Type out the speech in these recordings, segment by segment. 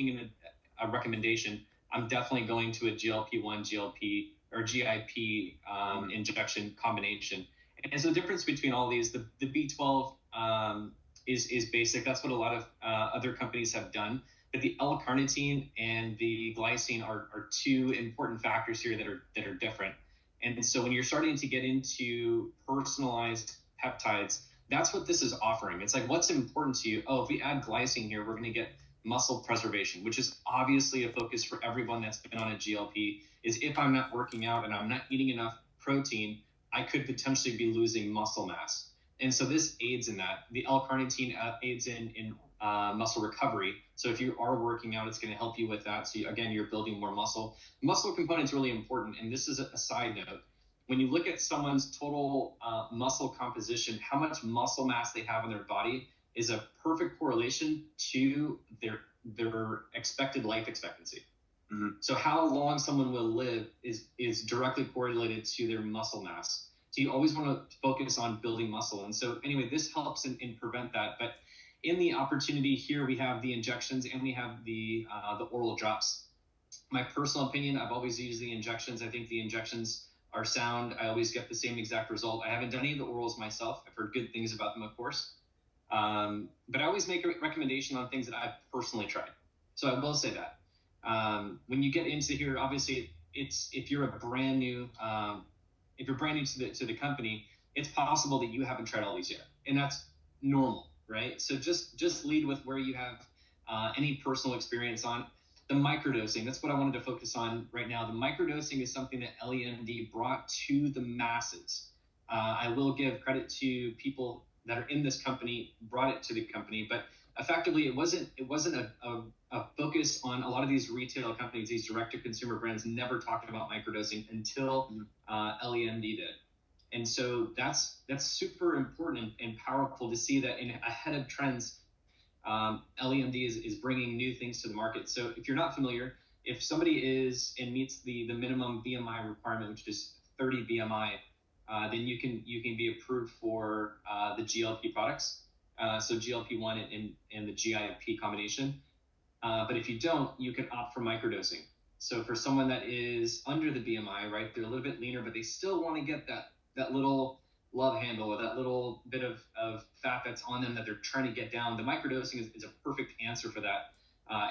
in a recommendation, I'm definitely going to a GLP-1, GLP or GIP injection combination. And so the difference between all these, the B12 is basic. That's what a lot of other companies have done. But the L-carnitine and the glycine are two important factors here that are different. And so when you're starting to get into personalized peptides, that's what this is offering. It's like, what's important to you? Oh, if we add glycine here, we're going to get muscle preservation, which is obviously a focus for everyone that's been on a GLP, is if I'm not working out and I'm not eating enough protein, I could potentially be losing muscle mass. And so this aids in that. The L-carnitine aids in muscle recovery. So if you are working out, it's going to help you with that. So again, you're building more muscle. The muscle component is really important. And this is a side note. When you look at someone's total muscle composition, how much muscle mass they have in their body is a perfect correlation to their expected life expectancy. Mm-hmm. So how long someone will live is directly correlated to their muscle mass. So you always want to focus on building muscle. And so anyway, this helps in prevent that. But in the opportunity here, we have the injections and we have the oral drops. My personal opinion, I've always used the injections. I think the injections are sound. I always get the same exact result. I haven't done any of the orals myself. I've heard good things about them, of course. But I always make a recommendation on things that I've personally tried. So I will say that. When you get into here, obviously, if you're brand new to the company, it's possible that you haven't tried all these yet, and that's normal, right? So just lead with where you have any personal experience on. The microdosing, that's what I wanted to focus on right now. The microdosing is something that Ellie brought to the masses. I will give credit to people that are in this company, brought it to the company, but effectively it wasn't a focus on a lot of these retail companies. These direct-to-consumer brands never talked about microdosing until Ellie did. And so that's super important and powerful to see that ahead of trends. Ellie is bringing new things to the market. So if you're not familiar, if somebody is and meets the minimum BMI requirement, which is 30 BMI, then you can be approved for the GLP products. So GLP-1 and the GIP combination. But if you don't, you can opt for microdosing. So for someone that is under the BMI, right, they're a little bit leaner, but they still want to get that little love handle or that little bit of fat that's on them that they're trying to get down. The microdosing is a perfect answer for that.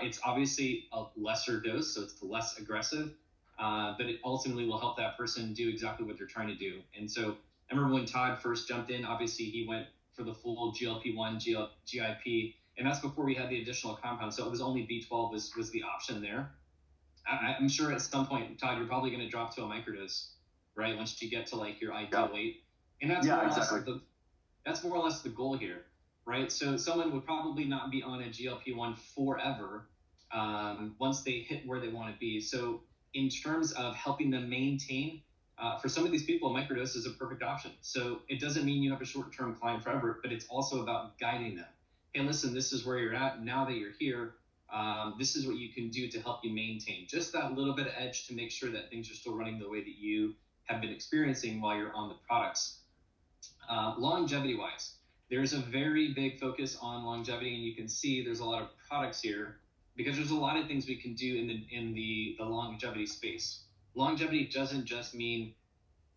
It's obviously a lesser dose, so it's less aggressive, but it ultimately will help that person do exactly what they're trying to do. And so I remember when Todd first jumped in, obviously he went for the full GLP-1, GIP, and that's before we had the additional compound. So it was only B12 was the option there. I'm sure at some point, Todd, you're probably going to drop to a microdose, right? Once you get to like your ideal weight. And that's that's more or less the goal here, right? So someone would probably not be on a GLP-1 forever once they hit where they want to be. So in terms of helping them maintain, for some of these people, a microdose is a perfect option. So it doesn't mean you have a short-term climb forever, but it's also about guiding them. Hey, listen, this is where you're at. Now that you're here, this is what you can do to help you maintain just that little bit of edge to make sure that things are still running the way that you have been experiencing while you're on the products. Longevity-wise, there's a very big focus on longevity, and you can see there's a lot of products here because there's a lot of things we can do in the longevity space. Longevity doesn't just mean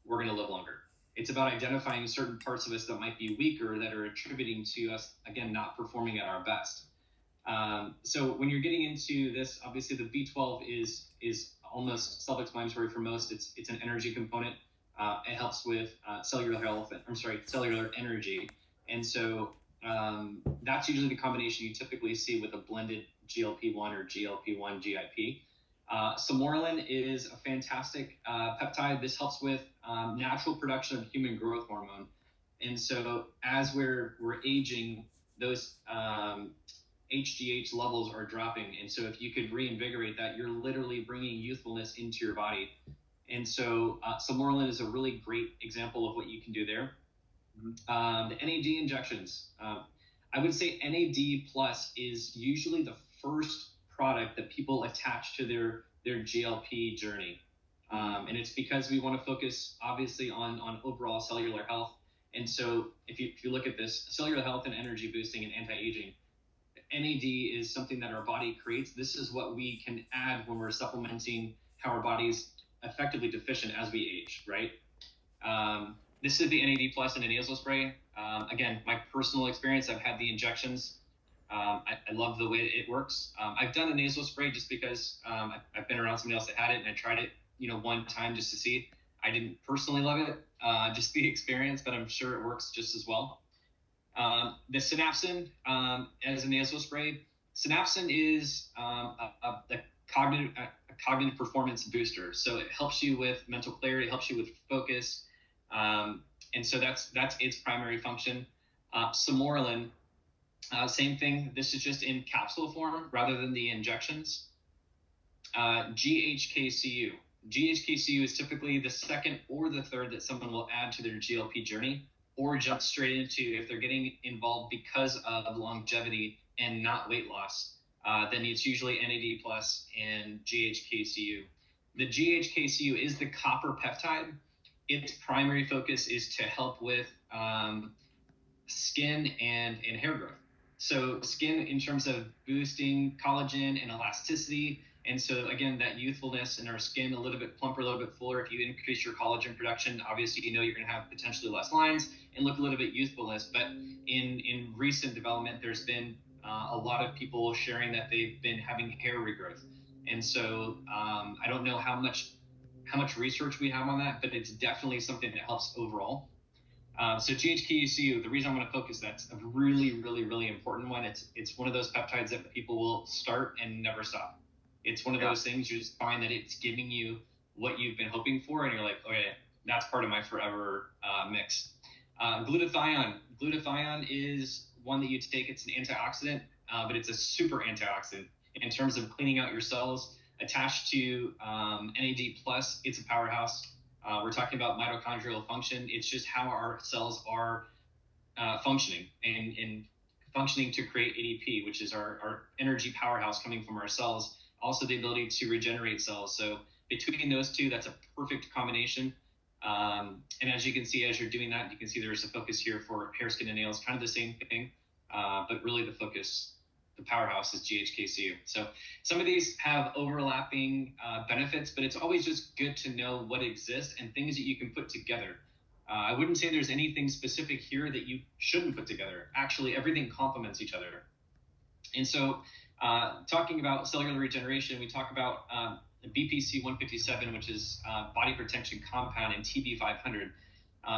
we're going to live longer. It's about identifying certain parts of us that might be weaker that are attributing to us, again, not performing at our best. So when you're getting into this, obviously the B12 is almost self-explanatory for most. It's an energy component. It helps with cellular energy. And so that's usually the combination you typically see with a blended GLP-1 or GLP-1 GIP. Samorelin is a fantastic peptide. This helps with natural production of human growth hormone. And so as we're aging, those HGH levels are dropping. And so if you could reinvigorate that, you're literally bringing youthfulness into your body. And so Samorelin is a really great example of what you can do there. Mm-hmm. The NAD injections. I would say NAD plus is usually the first product that people attach to their GLP journey. And it's because we want to focus obviously on overall cellular health. And so if you look at this, cellular health and energy boosting and anti-aging, NAD is something that our body creates. This is what we can add when we're supplementing how our body's effectively deficient as we age, right? This is the NAD plus in a nasal spray. Again, my personal experience, I've had the injections. I love the way it works. I've done a nasal spray just because I've been around somebody else that had it, and I tried it, one time just to see. I didn't personally love it, just the experience, but I'm sure it works just as well. The Synapsin as a nasal spray, Synapsin is a cognitive performance booster. So it helps you with mental clarity, it helps you with focus, and so that's its primary function. Samorelin, same thing. This is just in capsule form rather than the injections. GHKCU. GHKCU is typically the second or the third that someone will add to their GLP journey, or jump straight into if they're getting involved because of longevity and not weight loss. Then it's usually NAD plus and GHKCU. The GHKCU is the copper peptide. Its primary focus is to help with skin and hair growth. So skin in terms of boosting collagen and elasticity. And so again, that youthfulness in our skin, a little bit plumper, a little bit fuller. If you increase your collagen production, obviously, you're going to have potentially less lines and look a little bit youthfulness. But in recent development, there's been a lot of people sharing that they've been having hair regrowth. And so I don't know how much research we have on that, but it's definitely something that helps overall. So GHKCU, the reason I'm going to focus, that's a really, really, really important one. It's one of those peptides that people will start and never stop. It's one of those things you just find that it's giving you what you've been hoping for, and you're like, okay, that's part of my forever mix. Glutathione. Glutathione is one that you take. It's an antioxidant, but it's a super antioxidant in terms of cleaning out your cells. Attached to NAD+, it's a powerhouse. We're talking about mitochondrial function. It's just how our cells are functioning and functioning to create ADP, which is our energy powerhouse coming from our cells. Also the ability to regenerate cells. So between those two, that's a perfect combination. And as you can see, as you're doing that, you can see there's a focus here for hair, skin, and nails, kind of the same thing, but really the focus, the powerhouse is GHKCU. So some of these have overlapping benefits, but it's always just good to know what exists and things that you can put together. I wouldn't say there's anything specific here that you shouldn't put together. Actually, everything complements each other. And so talking about cellular regeneration, we talk about BPC 157, which is body protection compound, and TB 500.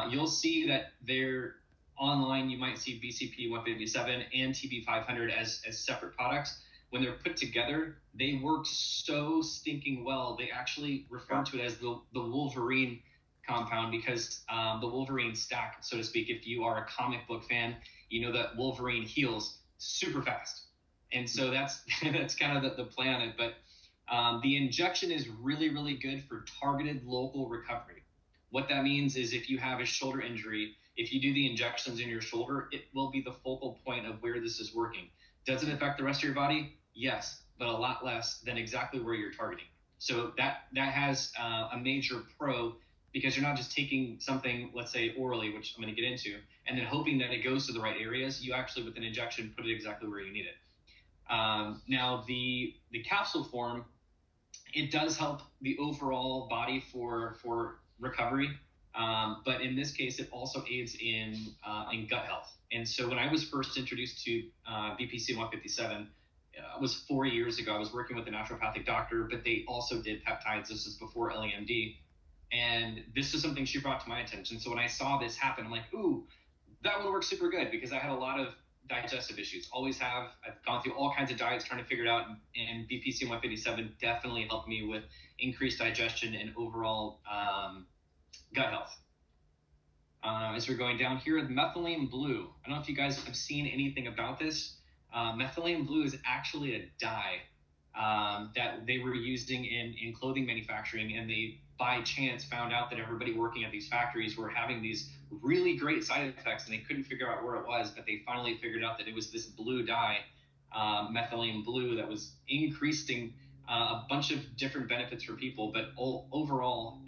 You'll see that they're online. You might see BCP 157 and TB 500 as separate products. When they're put together, they work so stinking well. They actually refer to it as the Wolverine compound, because the Wolverine stack, so to speak. If you are a comic book fan, you know that Wolverine heals super fast. And so that's kind of the play on it. But the injection is really, really good for targeted local recovery. What that means is if you have a shoulder injury, if you do the injections in your shoulder, it will be the focal point of where this is working. Does it affect the rest of your body? Yes, but a lot less than exactly where you're targeting. So that has a major pro, because you're not just taking something, let's say orally, which I'm going to get into, and then hoping that it goes to the right areas. You actually, with an injection, put it exactly where you need it. Now, the capsule form, it does help the overall body for recovery, but in this case, it also aids in gut health. And so when I was first introduced to BPC 157, it was 4 years ago. I was working with a naturopathic doctor, but they also did peptides. This is before Ellie MD. And this is something she brought to my attention. So when I saw this happen, I'm like, ooh, that would work super good, because I had a lot of digestive issues. Always have. I've gone through all kinds of diets trying to figure it out, and BPC 157 definitely helped me with increased digestion and overall gut health. As we're going down here, the methylene blue. I don't know if you guys have seen anything about this. Methylene blue is actually a dye that they were using in clothing manufacturing, and they by chance found out that everybody working at these factories were having these really great side effects, and they couldn't figure out where it was, but they finally figured out that it was this blue dye, methylene blue, that was increasing a bunch of different benefits for people. But overall,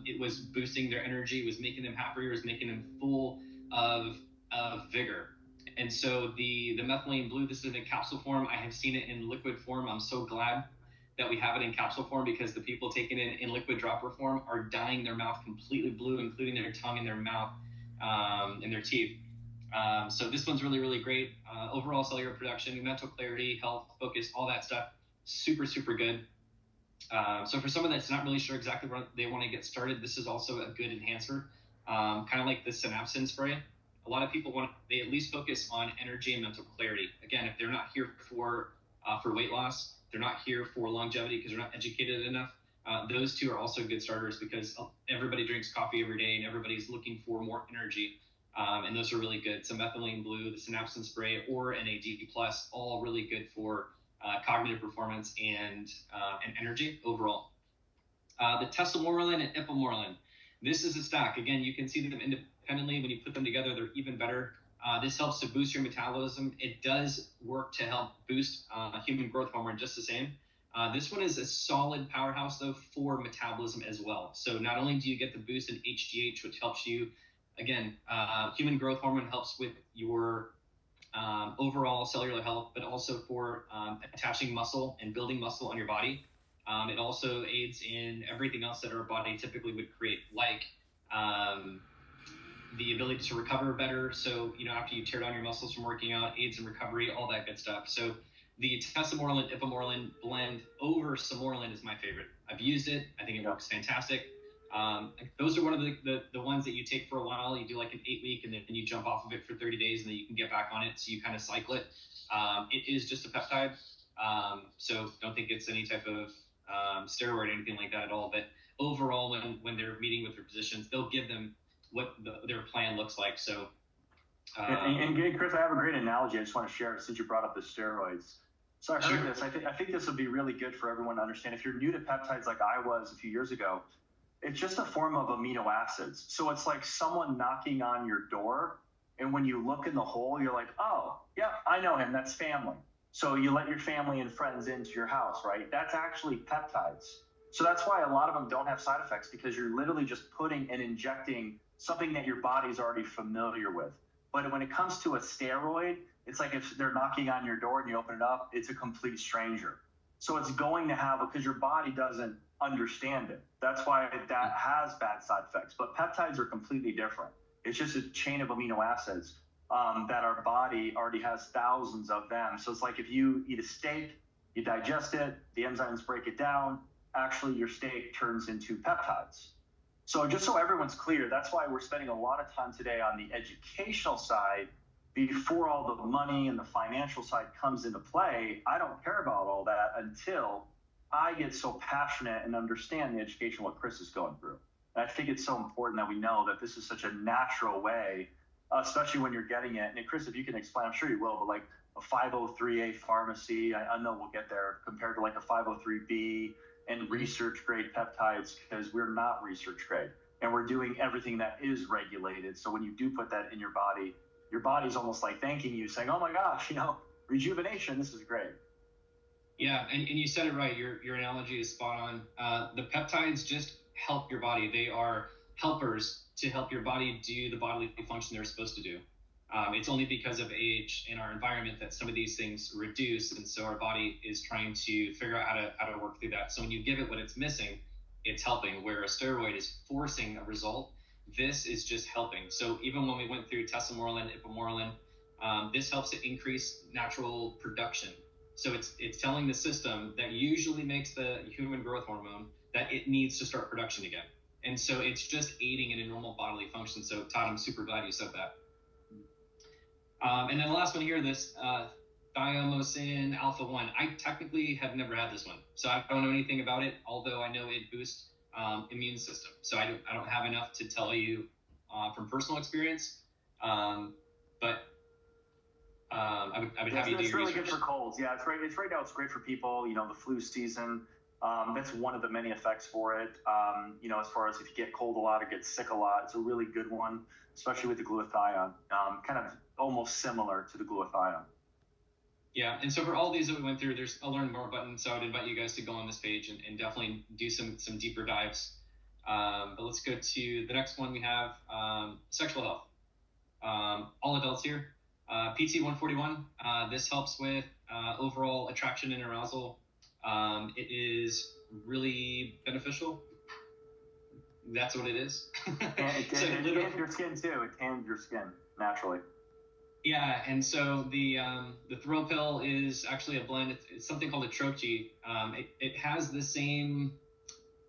it was boosting their energy, it was making them happier, it was making them full of vigor. And so the methylene blue, this is in a capsule form. I have seen it in liquid form. I'm so glad that we have it in capsule form, because the people taking it in liquid dropper form are dyeing their mouth completely blue, including their tongue and their mouth and their teeth. So this one's really, really great. Overall cellular production, mental clarity, health, focus, all that stuff. Super, super good. So for someone that's not really sure exactly where they want to get started, this is also a good enhancer. Kind of like the synapsin spray. A lot of people they at least focus on energy and mental clarity. Again, if they're not here for weight loss, they're not here for longevity because they're not educated enough. Those two are also good starters, because everybody drinks coffee every day and everybody's looking for more energy. And those are really good. So methylene blue, the synapsin spray, or NAD+, all really good for cognitive performance and energy overall. The tesamorelin and ipamorelin. This is a stack. Again, you can see them independently. When you put them together, they're even better. This helps to boost your metabolism. It does work to help boost human growth hormone just the same. This one is a solid powerhouse, though, for metabolism as well. So not only do you get the boost in HGH, which helps you, again, human growth hormone helps with your overall cellular health, but also for attaching muscle and building muscle on your body. It also aids in everything else that our body typically would create, like the ability to recover better. So, after you tear down your muscles from working out, aids in recovery, all that good stuff. So the tesamorelin, ipamorelin blend over samorelin is my favorite. I've used it. I think it works fantastic. Those are one of the ones that you take for a while. You do like an 8-week, and then you jump off of it for 30 days, and then you can get back on it. So you kind of cycle it. It is just a peptide. So don't think it's any type of steroid or anything like that at all. But overall, when they're meeting with their physicians, they'll give them what their plan looks like. So, and Chris, I have a great analogy I just want to share since you brought up the steroids. So I heard this. I think this would be really good for everyone to understand. If you're new to peptides like I was a few years ago, it's just a form of amino acids. So it's like someone knocking on your door, and when you look in the hole, you're like, oh, yeah, I know him. That's family. So you let your family and friends into your house, right? That's actually peptides. So that's why a lot of them don't have side effects, because you're literally just putting and injecting something that your body's already familiar with. But when it comes to a steroid, it's like if they're knocking on your door and you open it up, it's a complete stranger. So it's going to have, because your body doesn't understand it. That's why that has bad side effects. But peptides are completely different. It's just a chain of amino acids that our body already has thousands of them. So it's like if you eat a steak, you digest it, the enzymes break it down, actually your steak turns into peptides. So just so everyone's clear, that's why we're spending a lot of time today on the educational side before all the money and the financial side comes into play. I don't care about all that until I get so passionate and understand the education, what Chris is going through. And I think it's so important that we know that this is such a natural way, especially when you're getting it. And Chris, if you can explain, I'm sure you will, but like a 503A pharmacy, I know we'll get there, compared to like a 503B and research grade peptides, because we're not research grade and we're doing everything that is regulated. So when you do put that in your body's almost like thanking you, saying, oh my gosh, rejuvenation, this is great. Yeah, and you said it right. Your analogy is spot on. The peptides just help your body. They are helpers to help your body do the bodily function they're supposed to do. It's only because of age and our environment that some of these things reduce, and so our body is trying to figure out how to work through that. So when you give it what it's missing, it's helping. Where a steroid is forcing a result, this is just helping. So even when we went through tesamorelin, ipamorelin, this helps to increase natural production. So it's telling the system that usually makes the human growth hormone that it needs to start production again. And so it's just aiding in a normal bodily function. So Todd, I'm super glad you said that. And then the last one here, this thiamosin alpha-1. I technically have never had this one, so I don't know anything about it, although I know it boosts immune system. So I don't have enough to tell you from personal experience, but I would have you do your research. It's really good for colds. Yeah, it's right now it's great for people, the flu season. That's one of the many effects for it. As far as if you get cold a lot or get sick a lot, it's a really good one, especially with the glutathione, kind of almost similar to the glutathione. Yeah, and so for all these that we went through, there's a learn more button, so I would invite you guys to go on this page and definitely do some deeper dives. But let's go to the next one. We have sexual health. All adults here. PT-141, this helps with overall attraction and arousal. It is really beneficial. That's what it is. It tans your skin too. It tans your skin naturally. Yeah, and so the thrill pill is actually a blend. It's something called a troche. It has the same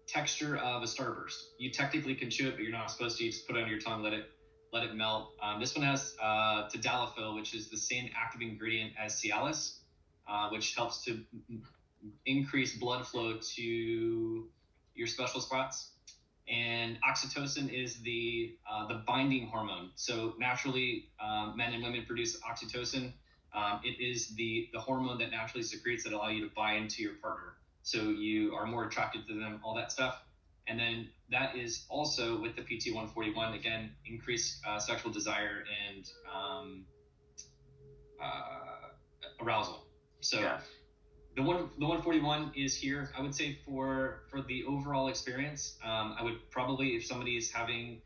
texture of a Starburst. You technically can chew it, but you're not supposed to. You just put it on your tongue, let it melt. This one has tadalafil, which is the same active ingredient as Cialis, which helps to increase blood flow to your special spots. And oxytocin is the binding hormone. So naturally, men and women produce oxytocin. It is the hormone that naturally secretes that allow you to bind to your partner. So you are more attracted to them, all that stuff. And then that is also with the PT-141, again, increased sexual desire and arousal. So yeah. The 141 is here. I would say for the overall experience, I would probably, if somebody is having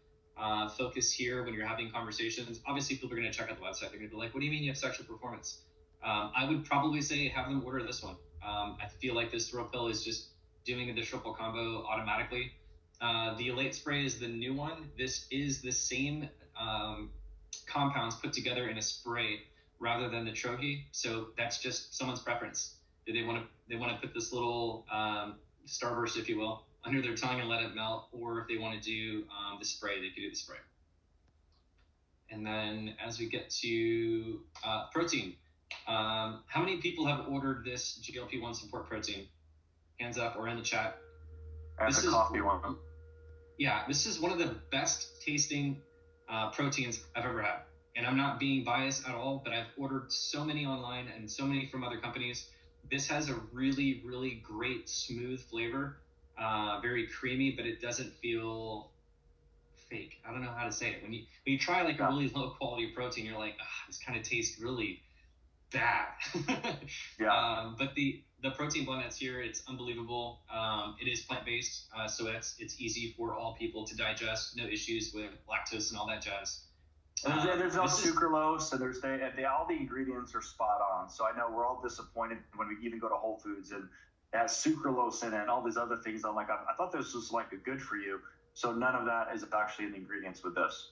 focus here when you're having conversations, obviously people are going to check out the website. They're going to be like, what do you mean you have sexual performance? I would probably say have them order this one. I feel like this throw pill is just doing the triple combo automatically. The Elate spray is the new one. This is the same compounds put together in a spray rather than the troche. So that's just someone's preference. They want to put this little starburst, if you will, under their tongue and let it melt, or if they want to do the spray, they could do the spray. And then as we get to protein, how many people have ordered this GLP-1 support protein? Hands up or in the chat. That's a coffee one. Yeah, this is one of the best tasting proteins I've ever had. And I'm not being biased at all, but I've ordered so many online and so many from other companies. This has a really, really great smooth flavor, very creamy, but it doesn't feel fake. I don't know how to say it. When you try like a really low quality protein, you're like, this kind of tastes really bad. Yeah. But the protein blend that's here, it's unbelievable. It is plant-based, so it's easy for all people to digest. No issues with lactose and all that jazz. There's no sucralose, and there's all the ingredients are spot on. So I know we're all disappointed when we even go to Whole Foods and it has sucralose in it and all these other things. I'm like, I thought this was like a good for you. So none of that is actually in the ingredients with this.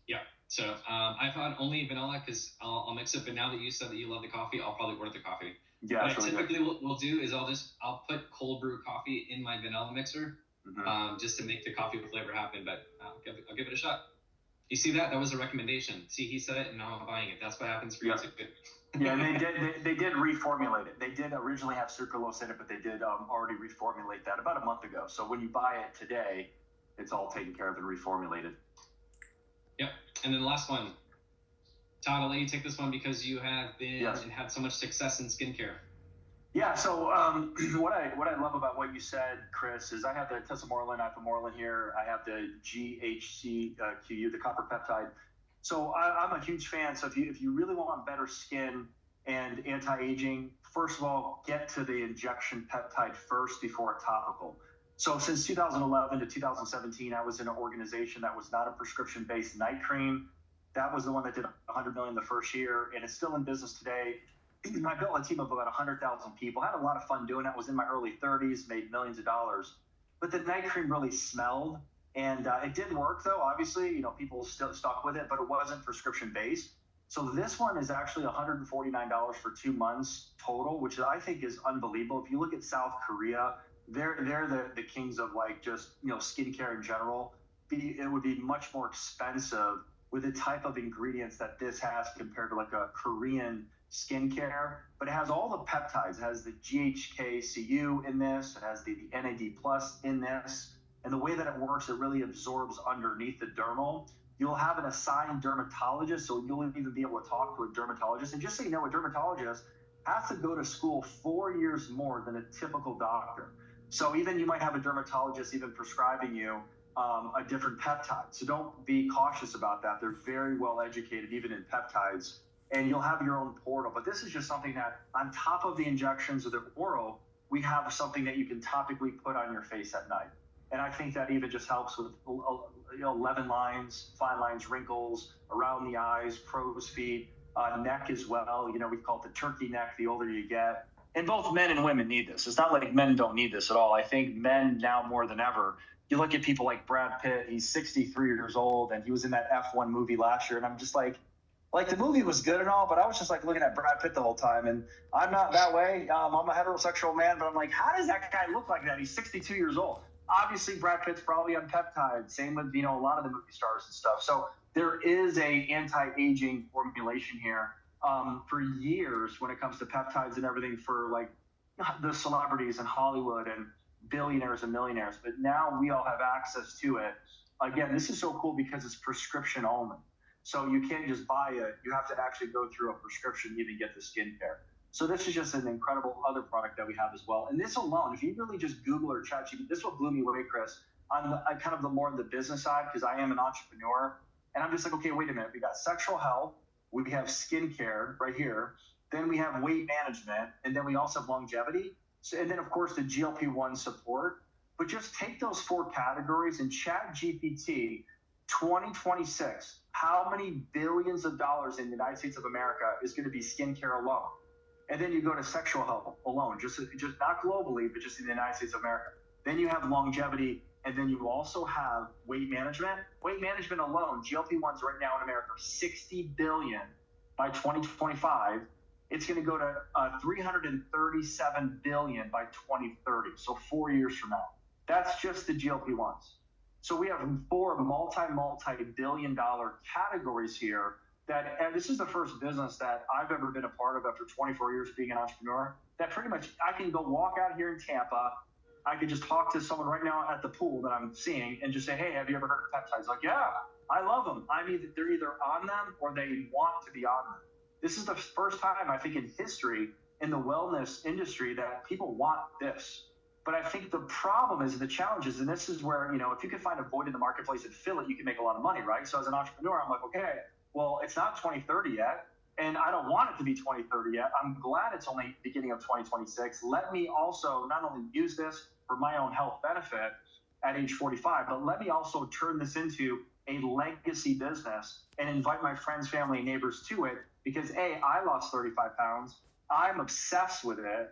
Yeah. So I've had only vanilla because I'll mix it. But now that you said that you love the coffee, I'll probably order the coffee. Yeah. What I typically will do is I'll put cold brew coffee in my vanilla mixer, just to make the coffee flavor happen. But I'll give it a shot. You see that? That was a recommendation. See, he said it, and now I'm buying it. That's what happens for you. Yeah, they did reformulate it. They did originally have sucralose in it, but they did already reformulate that about a month ago. So when you buy it today, it's all taken care of and reformulated. Yep. And then the last one. Todd, I'll let you take this one because you have been and had so much success in skincare. Yeah, so what I love about what you said, Chris, is I have the tesamorelin, ipamorelin here. I have the GHCQU, the copper peptide. So I'm a huge fan. So if you really want better skin and anti-aging, first of all, get to the injection peptide first before a topical. So since 2011 to 2017, I was in an organization that was not a prescription-based night cream. That was the one that did $100 million the first year, and it's still in business today. I built a team of about 100,000 people. Had a lot of fun doing it. I was in my early 30s, made millions of dollars. But the night cream really smelled, and it didn't work though. Obviously, people still stuck with it, but it wasn't prescription based. So this one is actually $149 for 2 months total, which I think is unbelievable. If you look at South Korea, they're the kings of like just skincare in general. It would be much more expensive with the type of ingredients that this has compared to like a Korean skincare, but it has all the peptides. It has the GHKCU in this. It has the NAD plus in this. And the way that it works, it really absorbs underneath the dermal. You'll have an assigned dermatologist, so you'll even be able to talk to a dermatologist. And just so you know, a dermatologist has to go to school 4 years more than a typical doctor. So even you might have a dermatologist even prescribing you a different peptide. So don't be cautious about that. They're very well educated, even in peptides. And you'll have your own portal. But this is just something that on top of the injections of the oral, we have something that you can topically put on your face at night. And I think that even just helps with 11 lines, fine lines, wrinkles around the eyes, crow's feet, neck as well. We call it the turkey neck the older you get. And both men and women need this. It's not like men don't need this at all. I think men now more than ever. You look at people like Brad Pitt, he's 63 years old, and he was in that F1 movie last year, and I'm just like the movie was good and all, but I was just like looking at Brad Pitt the whole time, and I'm not that way. I'm a heterosexual man, but I'm like, how does that guy look like that? He's 62 years old. Obviously, Brad Pitt's probably on peptides. Same with, a lot of the movie stars and stuff. So there is a anti-aging formulation here for years when it comes to peptides and everything for like the celebrities in Hollywood and billionaires and millionaires. But now we all have access to it. Again, this is so cool because it's prescription only. So you can't just buy it. You have to actually go through a prescription to even get the skincare. So this is just an incredible other product that we have as well. And this alone, if you really just Google or ChatGPT, this is what blew me away, Chris, on kind of the more on the business side, because I am an entrepreneur. And I'm just like, okay, wait a minute. We got sexual health. We have skincare right here. Then we have weight management. And then we also have longevity. So, and then, of course, the GLP-1 support. But just take those 4 categories and ChatGPT 2026. How many billions of dollars in the United States of America is going to be skincare alone? And then you go to sexual health alone, just not globally, but just in the United States of America. Then you have longevity, and then you also have weight management. Weight management alone, GLP-1s right now in America are $60 billion by 2025. It's going to go to $337 billion by 2030, so 4 years from now. That's just the GLP-1s. So we have 4 multi-billion dollar categories here and this is the first business that I've ever been a part of after 24 years being an entrepreneur, that pretty much I can go walk out here in Tampa. I could just talk to someone right now at the pool that I'm seeing and just say, hey, have you ever heard of peptides? Like, yeah, I love them. They're either on them or they want to be on them. This is the first time, I think, in history in the wellness industry that people want this. But I think the problem is the challenges, and this is where, if you can find a void in the marketplace and fill it, you can make a lot of money, right? So as an entrepreneur, I'm like, okay, well, it's not 2030 yet, and I don't want it to be 2030 yet. I'm glad it's only beginning of 2026. Let me also not only use this for my own health benefit at age 45, but let me also turn this into a legacy business and invite my friends, family, and neighbors to it because, A, I lost 35 pounds. I'm obsessed with it.